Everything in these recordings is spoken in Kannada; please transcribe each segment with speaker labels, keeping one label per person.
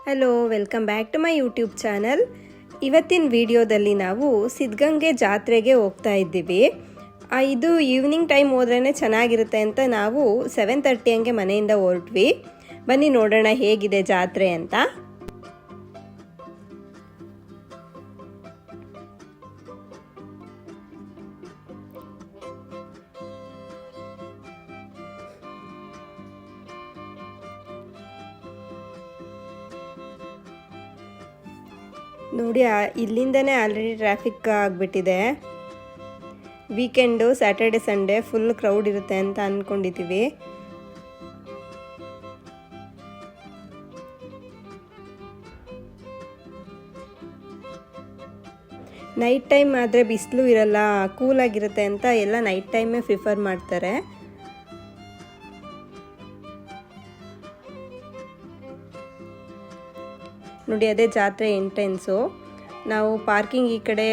Speaker 1: Hello, welcome back to my YouTube channel. ಇವತ್ತಿನ ವಿಡಿಯೋದಲ್ಲಿ ನಾವು ಸಿದ್ಧಗಂಗೆ ಜಾತ್ರೆಗೆ ಹೋಗ್ತಾ ಇದ್ದೀವಿ. ಇದು ಈವ್ನಿಂಗ್ ಟೈಮ್ ಹೋದ್ರೇ ಚೆನ್ನಾಗಿರುತ್ತೆ ಅಂತ ನಾವು 7:30 ಹಂಗೆ ಮನೆಯಿಂದ ಹೊರಟ್ವಿ. ಬನ್ನಿ ನೋಡೋಣ ಹೇಗಿದೆ ಜಾತ್ರೆ ಅಂತ. ನೋಡಿ, ಇಲ್ಲಿಂದನೇ ಆಲ್ರೆಡಿ ಟ್ರಾಫಿಕ್ ಆಗಿಬಿಟ್ಟಿದೆ. Weekend Saturday Sunday full crowd ಇರುತ್ತೆ ಅಂತ ಅಂದ್ಕೊಂಡಿದ್ದೀವಿ. ನೈಟ್ ಟೈಮ್ ಆದರೆ ಬಿಸಿಲು ಇರಲ್ಲ, ಕೂಲಾಗಿರುತ್ತೆ ಅಂತ ಎಲ್ಲ ನೈಟ್ ಟೈಮೇ ಪ್ರಿಫರ್ ಮಾಡ್ತಾರೆ. ನೋಡಿ, ಅದೇ ಜಾತ್ರೆ ಎಂಟ್ರೆನ್ಸು. ನಾವು ಪಾರ್ಕಿಂಗ್ ಈ ಕಡೆ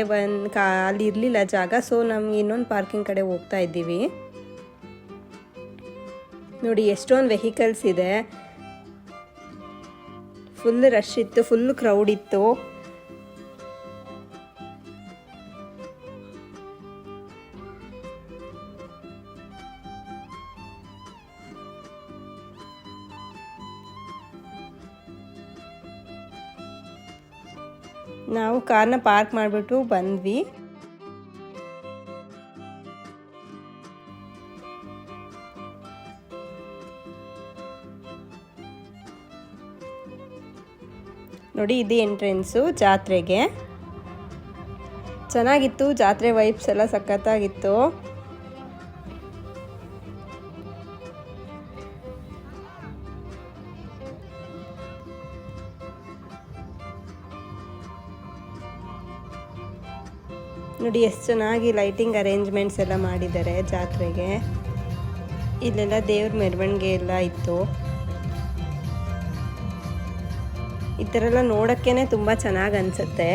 Speaker 1: ಅಲ್ಲಿ ಇರಲಿಲ್ಲ ಜಾಗ, ಸೊ ನಮ್ಗೆ ಇನ್ನೊಂದು ಪಾರ್ಕಿಂಗ್ ಕಡೆ ಹೋಗ್ತಾ ಇದ್ದೀವಿ. ನೋಡಿ, ಎಷ್ಟೊಂದು ವೆಹಿಕಲ್ಸ್ ಇದೆ. ಫುಲ್ ರಶ್ ಇತ್ತು, ಫುಲ್ ಕ್ರೌಡ್ ಇತ್ತು. ನಾವು ಕಾರ್ನ ಪಾರ್ಕ್ ಮಾಡಿಬಿಟ್ಟು ಬಂದ್ವಿ. ನೋಡಿ, ಇದು ಎಂಟ್ರೆನ್ಸು ಜಾತ್ರೆಗೆ. ಚೆನ್ನಾಗಿತ್ತು, ಜಾತ್ರೆ ವೈಬ್ಸ್ ಎಲ್ಲ ಸಖತ್ತಾಗಿತ್ತು. ನೋಡಿ, ಎಷ್ಟು ಚೆನ್ನಾಗಿ ಲೈಟಿಂಗ್ ಅರೇಂಜ್ಮೆಂಟ್ಸ್ ಎಲ್ಲ ಮಾಡಿದ್ದಾರೆ ಜಾತ್ರೆಗೆ. ಇಲ್ಲೆಲ್ಲ ದೇವ್ರ ಮೆರವಣಿಗೆ ಎಲ್ಲ ಇತ್ತು. ಈ ಥರ ಎಲ್ಲ ನೋಡೋಕ್ಕೇ ತುಂಬ ಚೆನ್ನಾಗಿ ಅನಿಸುತ್ತೆ.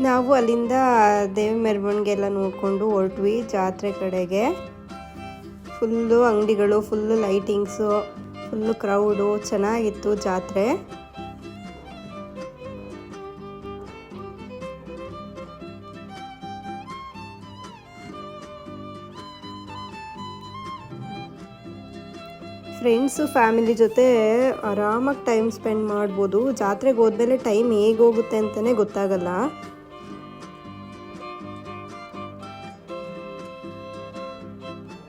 Speaker 1: ನಾವು ಅಲ್ಲಿಂದ ದೇವ್ರ ಮೆರವಣಿಗೆ ಎಲ್ಲ ನೋಡಿಕೊಂಡು ಹೊರಟ್ವಿ ಜಾತ್ರೆ ಕಡೆಗೆ. ಫುಲ್ಲು ಅಂಗಡಿಗಳು, ಫುಲ್ಲು ಲೈಟಿಂಗ್ಸು, ಫುಲ್ಲು ಕ್ರೌಡು, ಚೆನ್ನಾಗಿತ್ತು ಜಾತ್ರೆ. ಫ್ರೆಂಡ್ಸು ಫ್ಯಾಮಿಲಿ ಜೊತೆ ಆರಾಮಾಗಿ ಟೈಮ್ ಸ್ಪೆಂಡ್ ಮಾಡ್ಬೋದು. ಜಾತ್ರೆಗೆ ಹೋದ್ಮೇಲೆ ಟೈಮ್ ಹೇಗೆ ಹೋಗುತ್ತೆ ಅಂತಲೇ ಗೊತ್ತಾಗಲ್ಲ.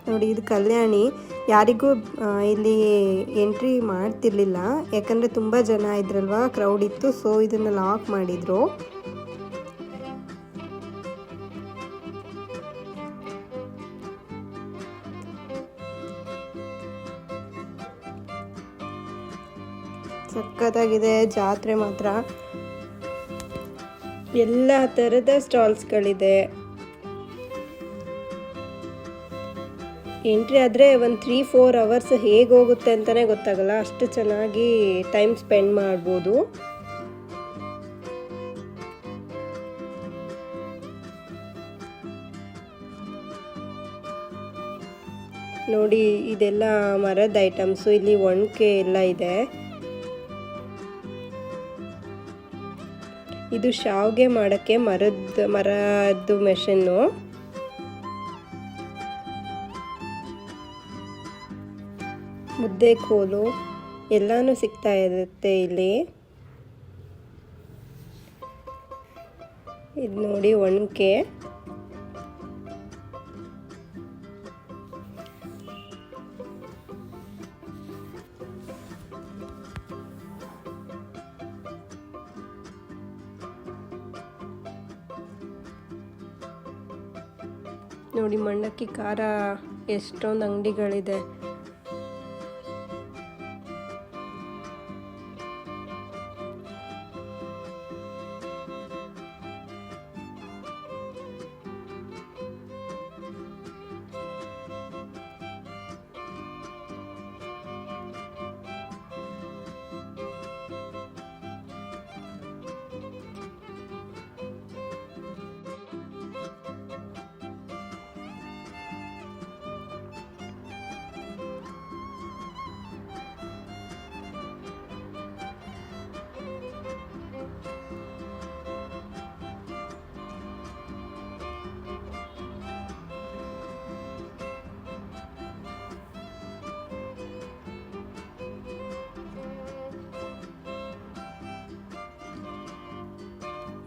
Speaker 1: ನೋಡಿ, ಇದು ಕಲ್ಯಾಣಿ. ಯಾರಿಗೂ ಇಲ್ಲಿ ಎಂಟ್ರಿ ಮಾಡ್ತಿರ್ಲಿಲ್ಲ, ಯಾಕಂದರೆ ತುಂಬ ಜನ ಇದ್ರಲ್ವ, ಕ್ರೌಡ್ ಇತ್ತು. ಸೊ ಇದನ್ನು ಲಾಕ್ ಮಾಡಿದರು. ಸಖತ್ತಾಗಿದೆ ಜಾತ್ರೆ ಮಾತ್ರ. ಎಲ್ಲ ಥರದ ಸ್ಟಾಲ್ಸ್ಗಳಿದೆ. ಎಂಟ್ರಿ ಆದರೆ ಒಂದು 3-4 ಅವರ್ಸ್ ಹೇಗೆ ಹೋಗುತ್ತೆ ಅಂತಲೇ ಗೊತ್ತಾಗಲ್ಲ, ಅಷ್ಟು ಚೆನ್ನಾಗಿ ಟೈಮ್ ಸ್ಪೆಂಡ್ ಮಾಡ್ಬೋದು. ನೋಡಿ ಇದೆಲ್ಲ ಮರದ ಐಟಮ್ಸು, ಇಲ್ಲಿ ಒಣಕೆ ಎಲ್ಲ ಇದೆ. ಇದು ಶಾವ್ಗೆ ಮಾಡೋಕ್ಕೆ ಮರದ್ದು ಮೆಷಿನ್ನು. ಮುದ್ದೆ ಕೋಲು ಎಲ್ಲಾನು ಸಿಗ್ತಾ ಇರುತ್ತೆ ಇಲ್ಲಿ. ಇದು ನೋಡಿ ಒಣಕೆ. ನೋಡಿ ಮಂಡಕ್ಕಿ ಖಾರ ಎಷ್ಟೊಂದು ಅಂಗಡಿಗಳಿದೆ.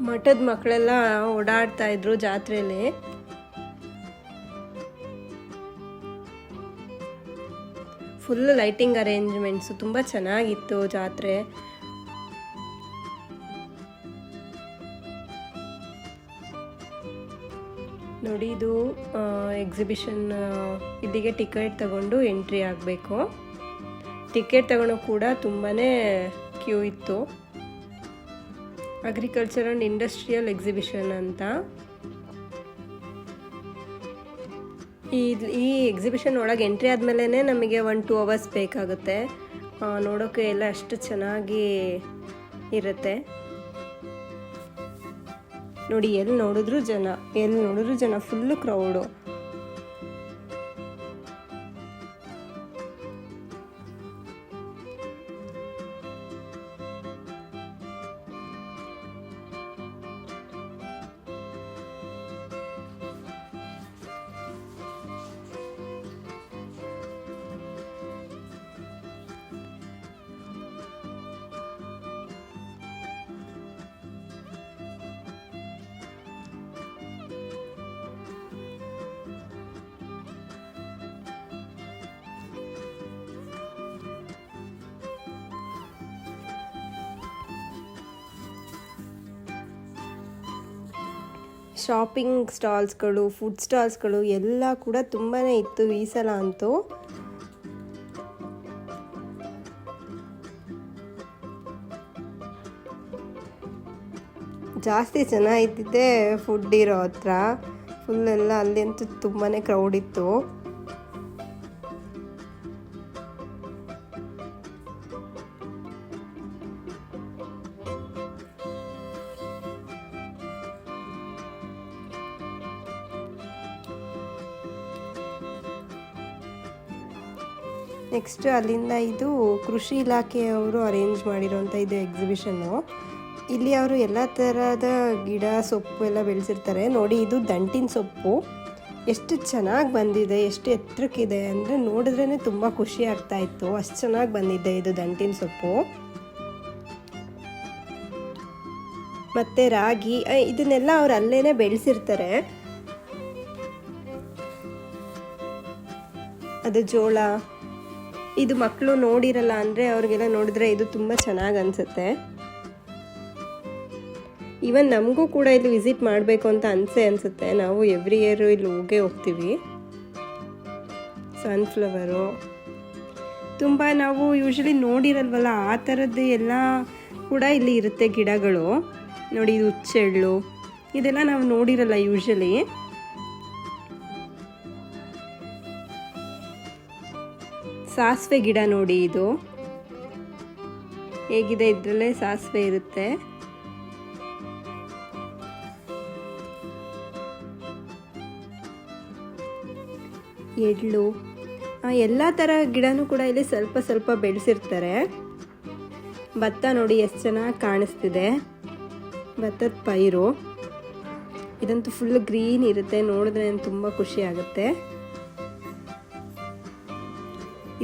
Speaker 1: ಮಠದ ಮಕ್ಕಳೆಲ್ಲ ಓಡಾಡ್ತಾ ಇದ್ರು ಜಾತ್ರೆಯಲ್ಲಿ. ಫುಲ್ ಲೈಟಿಂಗ್ ಅರೇಂಜ್ಮೆಂಟ್ಸು ತುಂಬ ಚೆನ್ನಾಗಿತ್ತು ಜಾತ್ರೆ. ನೋಡಿ ಇದು ಎಕ್ಸಿಬಿಷನ್. ಇಲ್ಲಿಗೆ ಟಿಕೆಟ್ ತಗೊಂಡು ಎಂಟ್ರಿ ಆಗಬೇಕು. ಟಿಕೆಟ್ ತಗೊಳ್ಳೋ ಕೂಡ ತುಂಬಾ ಕ್ಯೂ ಇತ್ತು. ಅಗ್ರಿಕಲ್ಚರ್ ಆ್ಯಂಡ್ ಇಂಡಸ್ಟ್ರಿಯಲ್ ಎಕ್ಸಿಬಿಷನ್ ಅಂತ. ಈ ಎಕ್ಸಿಬಿಷನ್ ಒಳಗೆ ಎಂಟ್ರಿ ಆದಮೇಲೆ ನಮಗೆ 1-2 ಅವರ್ಸ್ ಬೇಕಾಗುತ್ತೆ. ನೋಡೋಕ್ಕೆ ಎಲ್ಲ ಅಷ್ಟು ಚೆನ್ನಾಗಿ ಇರುತ್ತೆ. ನೋಡಿ ಎಲ್ಲಿ ನೋಡಿದ್ರು ಜನ ಫುಲ್ಲು ಕ್ರೌಡು. ಶಾಪಿಂಗ್ ಸ್ಟಾಲ್ಸ್ಗಳು, ಫುಡ್ ಸ್ಟಾಲ್ಸ್ಗಳು ಎಲ್ಲ ಕೂಡ ತುಂಬಾ ಇತ್ತು ಈ ಸಲ ಅಂತೂ. ಜಾಸ್ತಿ ಜನ ಇದ್ದಿದ್ದೆ ಫುಡ್ ಇರೋ ಹತ್ರ. ಫುಲ್ಲೆಲ್ಲ ಅಲ್ಲಿ ಅಂತೂ ತುಂಬಾ ಕ್ರೌಡ್ ಇತ್ತು. ನೆಕ್ಸ್ಟ್ ಅಲ್ಲಿಂದ ಇದು ಕೃಷಿ ಇಲಾಖೆಯವರು ಅರೇಂಜ್ ಮಾಡಿರೋಂಥ ಇದು ಎಕ್ಸಿಬಿಷನ್ನು. ಇಲ್ಲಿ ಅವರು ಎಲ್ಲ ಥರದ ಗಿಡ ಸೊಪ್ಪು ಎಲ್ಲ ಬೆಳೆಸಿರ್ತಾರೆ. ನೋಡಿ ಇದು ದಂಟಿನ ಸೊಪ್ಪು ಎಷ್ಟು ಚೆನ್ನಾಗಿ ಬಂದಿದೆ, ಎಷ್ಟು ಎತ್ತರಕ್ಕಿದೆ ಅಂದರೆ ನೋಡಿದ್ರೇ ತುಂಬ ಖುಷಿ ಆಗ್ತಾ ಇತ್ತು. ಅಷ್ಟು ಚೆನ್ನಾಗಿ ಬಂದಿದೆ ಇದು ದಂಟಿನ ಸೊಪ್ಪು. ಮತ್ತು ರಾಗಿ ಇದನ್ನೆಲ್ಲ ಅವ್ರು ಅಲ್ಲೇ ಬೆಳೆಸಿರ್ತಾರೆ. ಅದು ಜೋಳ. ಇದು ಮಕ್ಕಳು ನೋಡಿರಲ್ಲ ಅಂದರೆ ಅವ್ರಿಗೆಲ್ಲ ನೋಡಿದ್ರೆ ಇದು ತುಂಬ ಚೆನ್ನಾಗಿ ಅನಿಸುತ್ತೆ. ಈವನ್ ನಮಗೂ ಕೂಡ ಇಲ್ಲಿ ವಿಸಿಟ್ ಮಾಡಬೇಕು ಅಂತ ಅನಿಸುತ್ತೆ. ನಾವು ಎವ್ರಿ ಇಯರು ಇಲ್ಲಿ ಹೋಗ್ತೀವಿ. ಸನ್ಫ್ಲವರು ತುಂಬ ನಾವು ಯೂಶ್ವಲಿ ನೋಡಿರಲ್ವಲ್ಲ, ಆ ಥರದ್ದು ಎಲ್ಲ ಕೂಡ ಇಲ್ಲಿ ಇರುತ್ತೆ ಗಿಡಗಳು. ನೋಡಿ ಇದು ಹುಚ್ಚೆಳ್ಳು, ಇದೆಲ್ಲ ನಾವು ನೋಡಿರಲ್ಲ ಯೂಶಲಿ. ಸಾಸಿವೆ ಗಿಡ ನೋಡಿ, ಇದು ಹೇಗಿದೆ, ಇದರಲ್ಲೇ ಸಾಸಿವೆ ಇರುತ್ತೆ. ಎಳ್ಳು, ಎಲ್ಲ ಥರ ಗಿಡನೂ ಕೂಡ ಇಲ್ಲಿ ಸ್ವಲ್ಪ ಸ್ವಲ್ಪ ಬೆಳೆಸಿರ್ತಾರೆ. ಭತ್ತ ನೋಡಿ ಎಷ್ಟು ಚೆನ್ನಾಗಿ ಕಾಣಿಸ್ತಿದೆ, ಭತ್ತದ ಪೈರು. ಇದಂತೂ ಫುಲ್ ಗ್ರೀನ್ ಇರುತ್ತೆ, ನೋಡಿದ್ರೆ ತುಂಬ ಖುಷಿ ಆಗುತ್ತೆ.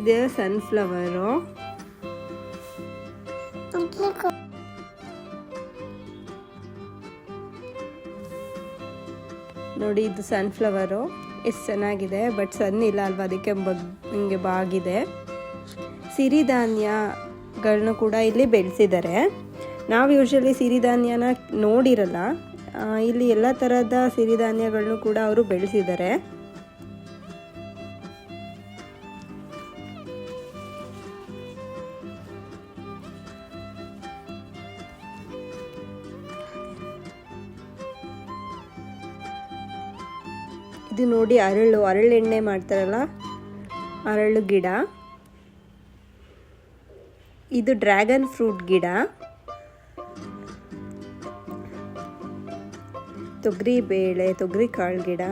Speaker 1: ಇದೆ ಸನ್ಫ್ಲವರು. ನೋಡಿ ಇದು ಸನ್ಫ್ಲವರು ಎಷ್ಟು ಚೆನ್ನಾಗಿದೆ, ಬಟ್ ಸಣ್ಣ ಇಲ್ಲ ಅಲ್ವಾ, ಅದಕ್ಕೆ ಹಿಂಗೆ ಬಾಗಿದೆ. ಸಿರಿಧಾನ್ಯಗಳನ್ನ ಕೂಡ ಇಲ್ಲಿ ಬೆಳೆಸಿದ್ದಾರೆ. ನಾವು ಯೂಶಲಿ ಸಿರಿಧಾನ್ಯನ ನೋಡಿರಲ್ಲ, ಇಲ್ಲಿ ಎಲ್ಲ ಥರದ ಸಿರಿಧಾನ್ಯಗಳನ್ನು ಕೂಡ ಅವರು ಬೆಳೆಸಿದ್ದಾರೆ. ಇದು ನೋಡಿ ಹರಳೆಣ್ಣೆ ಮಾಡ್ತಾರಲ್ಲ, ಹರಳು ಗಿಡ. ಇದು ಡ್ರ್ಯಾಗನ್ ಫ್ರೂಟ್ ಗಿಡ. ತೊಗರಿ ಬೇಳೆ, ತೊಗರಿ ಕಾಳು ಗಿಡ.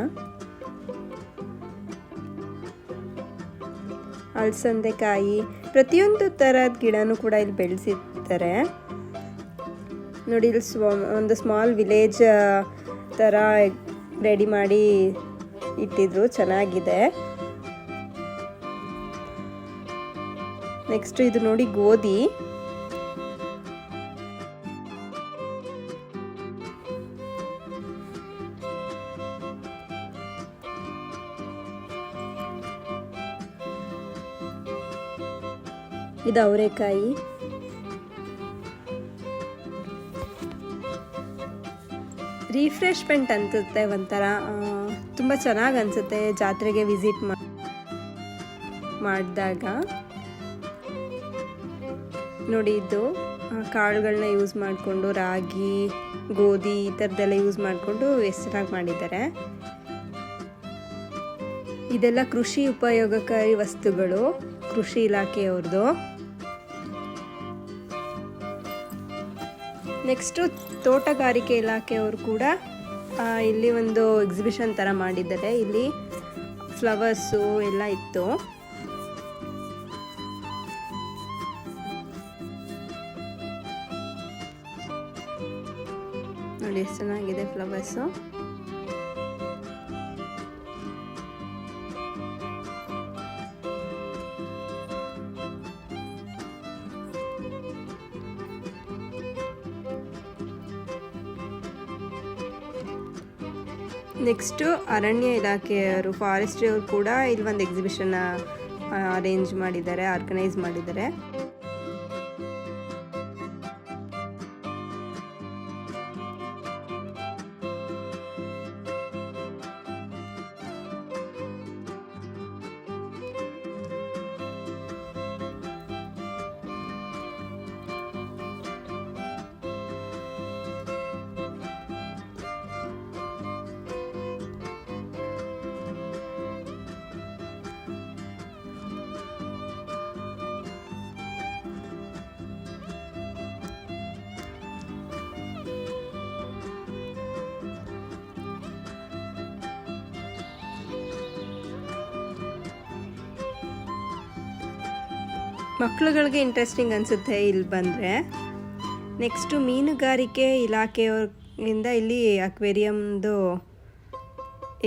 Speaker 1: ಅಲಸಂದೆಕಾಯಿ, ಪ್ರತಿಯೊಂದು ಥರದ ಗಿಡನೂ ಕೂಡ ಇಲ್ಲಿ ಬೆಳೆಸಿರ್ತಾರೆ. ನೋಡಿ ಇಲ್ಲಿ ಒಂದು ಸ್ಮಾಲ್ ವಿಲೇಜ್ ಥರ ರೆಡಿ ಮಾಡಿ ಇಟ್ಟಿದ್ರು, ಚೆನ್ನಾಗಿದೆ. ನೆಕ್ಸ್ಟ್ ಇದು ನೋಡಿ ಗೋಧಿ. ಇದು ಅವರೆಕಾಯಿ. ರಿಫ್ರೆಶ್ಮೆಂಟ್ ಅನ್ಸುತ್ತೆ ಒಂಥರ, ತುಂಬ ಚೆನ್ನಾಗಿ ಅನಿಸುತ್ತೆ ಜಾತ್ರೆಗೆ ವಿಸಿಟ್ ಮಾಡಿದಾಗ. ನೋಡಿ ಇದು ಕಾಳುಗಳನ್ನ ಯೂಸ್ ಮಾಡಿಕೊಂಡು, ರಾಗಿ, ಗೋಧಿ ಈ ಥರದ್ದೆಲ್ಲ ಯೂಸ್ ಮಾಡಿಕೊಂಡು ಎಷ್ಟು ಚೆನ್ನಾಗಿ ಮಾಡಿದ್ದಾರೆ. ಇದೆಲ್ಲ ಕೃಷಿ ಉಪಯೋಗಕಾರಿ ವಸ್ತುಗಳು, ಕೃಷಿ ಇಲಾಖೆಯವ್ರದ್ದು. ನೆಕ್ಸ್ಟು ತೋಟಗಾರಿಕೆ ಇಲಾಖೆಯವರು ಕೂಡ ಇಲ್ಲಿ ಒಂದು ಎಕ್ಸಿಬಿಷನ್ ಥರ ಮಾಡಿದ್ದಾರೆ. ಇಲ್ಲಿ ಫ್ಲವರ್ಸು ಎಲ್ಲ ಇತ್ತು. ನೋಡಿ ಎಷ್ಟು ಚೆನ್ನಾಗಿದೆ ಫ್ಲವರ್ಸು. ನೆಕ್ಸ್ಟು ಅರಣ್ಯ ಇಲಾಖೆಯವರು, ಫಾರೆಸ್ಟ್ರಿ ಅವರು ಕೂಡ ಇಲ್ಲಿ ಒಂದು ಎಕ್ಸಿಬಿಷನ್ ಅರೇಂಜ್ ಮಾಡಿದ್ದಾರೆ, ಆರ್ಗನೈಸ್ ಮಾಡಿದ್ದಾರೆ. ಮಕ್ಕಳುಗಳಿಗೆ ಇಂಟ್ರೆಸ್ಟಿಂಗ್ ಅನಿಸುತ್ತೆ ಇಲ್ಲಿ ಬಂದರೆ. ನೆಕ್ಸ್ಟು ಮೀನುಗಾರಿಕೆ ಇಲಾಖೆಯವರಿಂದ ಇಲ್ಲಿ ಅಕ್ವೇರಿಯಮ್ದು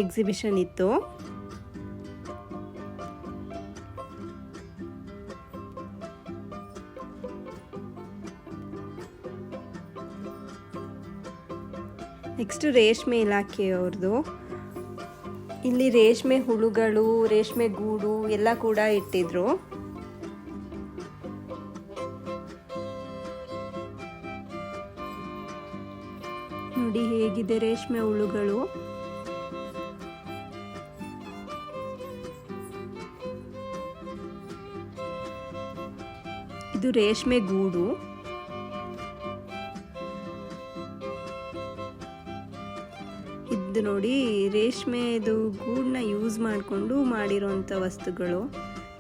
Speaker 1: ಎಕ್ಸಿಬಿಷನ್ ಇತ್ತು. ನೆಕ್ಸ್ಟು ರೇಷ್ಮೆ ಇಲಾಖೆಯವ್ರದ್ದು. ಇಲ್ಲಿ ರೇಷ್ಮೆ ಹುಳುಗಳು, ರೇಷ್ಮೆ ಗೂಡು ಎಲ್ಲ ಕೂಡ ಇಟ್ಟಿದ್ರು. ನೋಡಿ ಹೇಗಿದೆ ರೇಷ್ಮೆ ಹುಳುಗಳು. ಇದು ರೇಷ್ಮೆ ಗೂಡು. ಇದು ನೋಡಿ ರೇಷ್ಮೆದು ಗೂಡನ್ನ ಯೂಸ್ ಮಾಡಿಕೊಂಡು ಮಾಡಿರೋಂಥ ವಸ್ತುಗಳು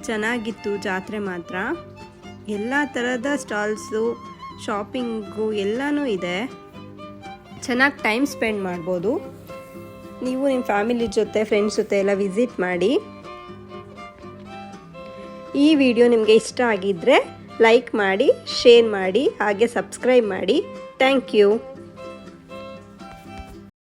Speaker 1: ಚೆನ್ನಾಗಿತ್ತು. ಜಾತ್ರೆ ಮಾತ್ರ ಎಲ್ಲ ಥರದ ಸ್ಟಾಲ್ಸು ಶಾಪಿಂಗು ಎಲ್ಲನೂ ಇದೆ. ಚೆನ್ನಾಗಿ ಟೈಮ್ ಸ್ಪೆಂಡ್ ಮಾಡ್ಬೋದು. ನೀವು ನಿಮ್ಮ ಫ್ಯಾಮಿಲಿ ಜೊತೆ ಫ್ರೆಂಡ್ಸ್ ಜೊತೆ ಎಲ್ಲ ವಿಸಿಟ್ ಮಾಡಿ. ಈ ವಿಡಿಯೋ ನಿಮಗೆ ಇಷ್ಟ ಆಗಿದ್ದರೆ ಲೈಕ್ ಮಾಡಿ, ಶೇರ್ ಮಾಡಿ, ಹಾಗೆ ಸಬ್ಸ್ಕ್ರೈಬ್ ಮಾಡಿ. Thank you.